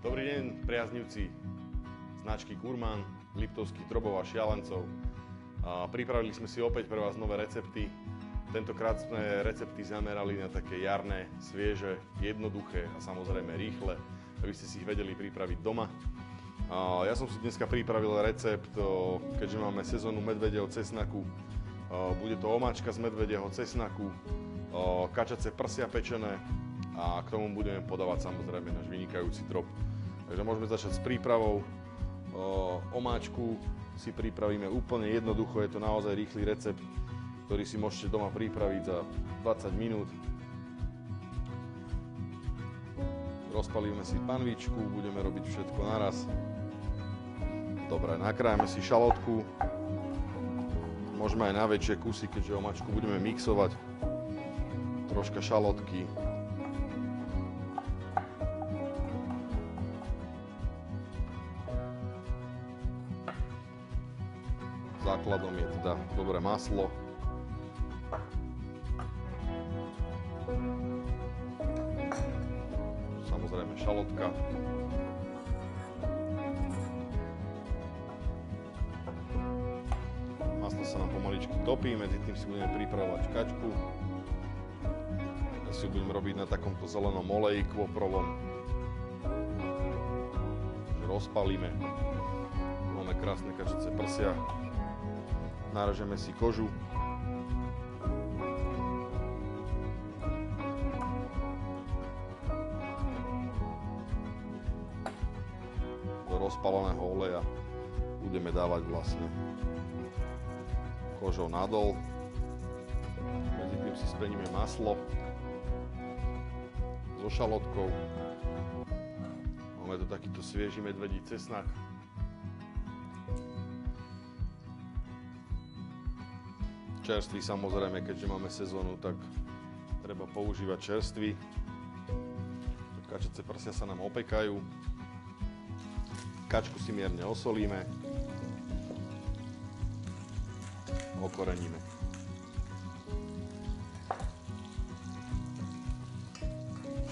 Dobrý deň, priaznivci značky Kurman, Liptovských drobov a šialencov. Pripravili sme si opäť pre vás nové recepty. Tentokrát sme recepty zamerali na také jarné, svieže, jednoduché a samozrejme rýchle, aby ste si ich vedeli pripraviť doma. Ja som si dneska pripravil recept, keďže máme sezónu medvedieho cesnaku. Bude to omáčka z medvedieho cesnaku, kačace prsia pečené a k tomu budeme podávať samozrejme náš vynikajúci drób. Takže môžeme začať s prípravou. Omáčku si pripravíme úplne jednoducho, je to naozaj rýchly recept, ktorý si môžete doma pripraviť za 20 minút. Rozpalíme si panvičku, budeme robiť všetko naraz. Dobre, nakrájame si šalotku. Môžeme aj na väčšie kusy, keďže omáčku budeme mixovať. Troška šalotky. Základom je teda dobré maslo. Samozrejme šalotka. Maslo sa nám pomaličky topí, medzi tým si budeme pripravovať kačku. Ja si ju budem robiť na takomto zelenom oleji kvoprovom. Rozpalíme. Máme krásne kačace prsia. Nárežeme si kožu. Do rozpáleného oleja budeme dávať vlastne kožou nadol. Medzi tým si speníme maslo so šalotkou. Máme tu takýto svieži medvedí cesnak. Čerstvý samozrejme, keďže máme sezónu, tak treba používať čerstvý. Kačace prsia sa nám opekajú. Kačku si mierne osolíme. Okoreníme.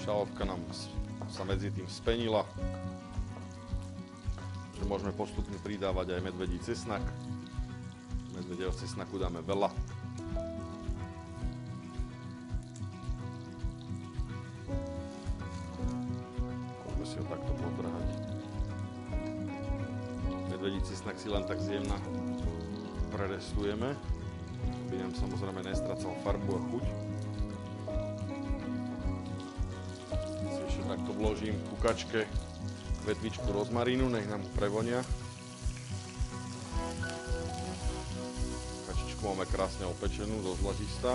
Šalotka nám sa medzi tým spenila. Takže môžeme postupne pridávať aj medvedí cesnak. Medvedieho cesnaku dáme veľa. Môžeme si ho takto potrhať. Medvedí cesnak si len tak zjemna prerestujeme, aby nám samozrejme nestracal farbu a chuť. Si ešte takto vložím ku kačke vetvičku rozmarínu, nech nám prevonia. Máme krásne opečenú, dosť zlatistá.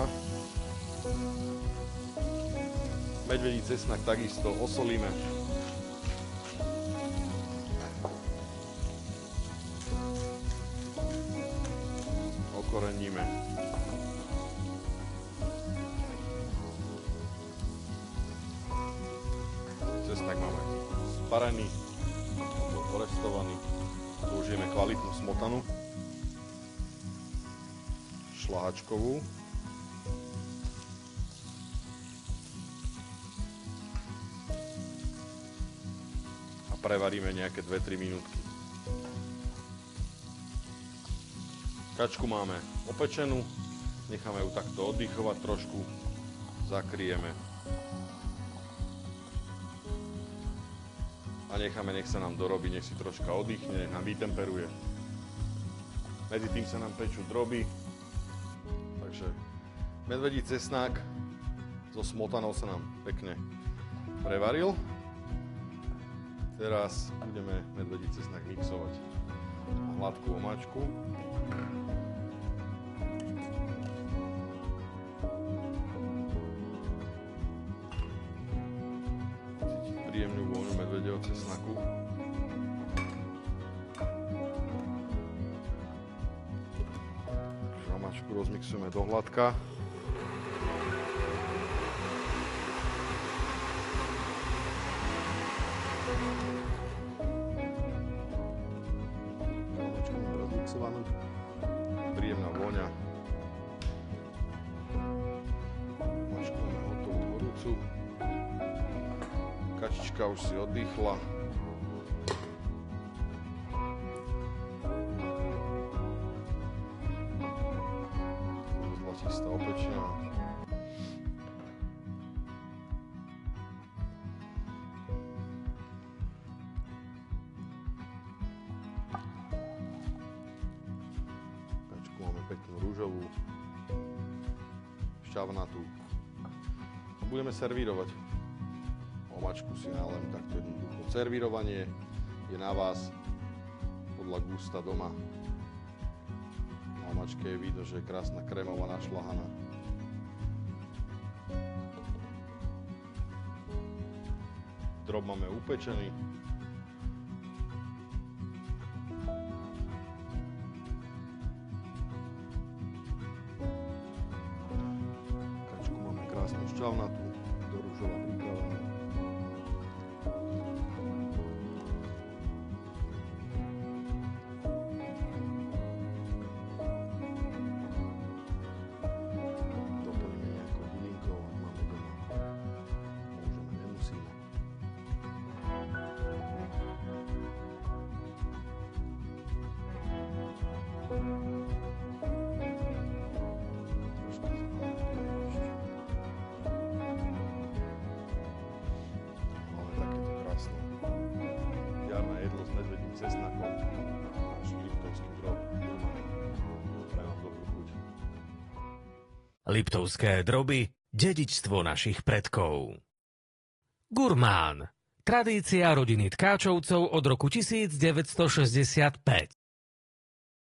Medvedí cesnak takisto osolíme. Okoreníme. Cesnak máme sparený, porestovaný. Použijeme kvalitnú smotanu. Šláčkovú. A prevaríme nejaké 2-3 minútky. Kačku máme opečenú, necháme ju takto oddychovať trošku, zakryjeme. A necháme, nech sa nám dorobí, nech si troška oddychne, nech nám vytemperuje. Medzi tým sa nám pečú droby. Takže medvedí cesnak so smotanou sa nám pekne prevaril. Teraz budeme medvedí cesnak mixovať na hladkú omáčku. Cítiť príjemnú vôňu medvedieho cesnaku. Omáčku rozmixujeme do hladka. Omáčku máme rozmixovanú. Príjemná vôňa. Omáčku máme hotovú horúcu. Kačička už si oddychla. čistá opečená. Kačku máme peknú rúžovú, šťavnatú. A budeme servírovať. Omačku si nálem takto jednoducho. Servírovanie je na vás podľa gusta doma. Na omačke je vidno, že je krásna krémová našľahaná. Drob máme upečený. Kačku máme krásnu šťavnatú, do rúžová pripravená. Doplníme nejakou bylinkou, ak máme doma. Môžeme, nemusíme. Trošku zamáčkujeme ešte. Máme takéto krásne jarné jedlo s medvedím cesnakom. Náš liptovský drob. Prajem vám dobrú chuť. Liptovské droby, dedičstvo našich predkov. Gurmán. Tradícia rodiny Tkáčovcov od roku 1965.